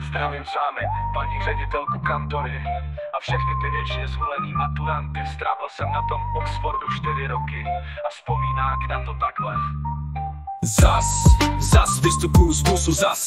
Zdravím zámy, paní ředitelku kantory a všechny ty věčně zvolený maturanty. Strávil jsem na tom Oxfordu 4 roky a vzpomínám na to takhle. Zas vystupuju z busu, zas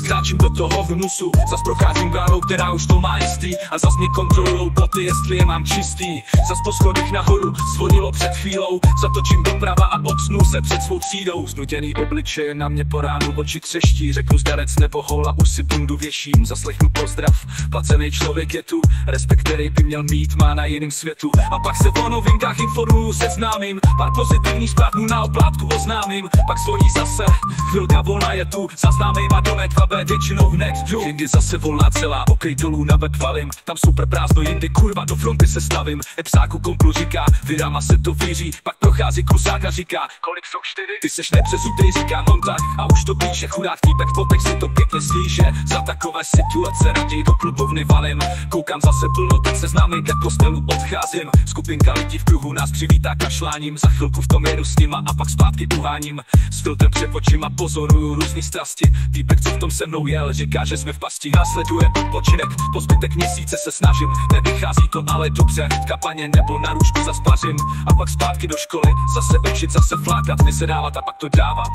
kráčím do toho vnusu. Zas procházím bránou, která už to má jistý, a zas mě kontrolujou boty, jestli je mám čistý. Zas po schodech nahoru zvonilo před chvílou, zatočím doprava a odsnu se před svou třídou. Znuděný obličeje na mě po ránu oči třeští, řeknu zdarec nebo hola, už si bundu věším. Zaslechnu pozdrav, placený člověk je tu, respekt, který by měl mít, má na jiném světu. A pak se o novinkách informuju se známým, pár pozitivních zpráv na oplátku oznámím. Pak zvoní zase, chvilka volna je tu, za známejma domet vabe většinou hned jdu. Jindy zase volná celá, okej dolů na web valím, tam super prázdno, jindy kurva do fronty se stavím. Epsáku komplu říká, vydama se to víří, pak prochází kusák a říká, kolik jsou 4? Ty seš nepřesutej, říká on tak, a už to píše chudák týpek, potek si to pěkně slíže. Za takové situace raději do klubovny valím, koukám zase plno, teď se známej ke kostelu odcházím. Skupinka lidí v kruhu nás přivítá kašláním, za chvilku v tom jedu s nima a pak zpátky uháním. S filtrem před očima pozoruju různý strasti, týpek, co v tom se mnou jel, říká, že jsme v pasti. Následuje odpočinek, po zbytek měsíce se snažím, nevychází to ale dobře, kapaně nebo na růžku zaspařím. A pak zpátky do školy, zase učit, zase flákat, vysedávat a pak to dávat.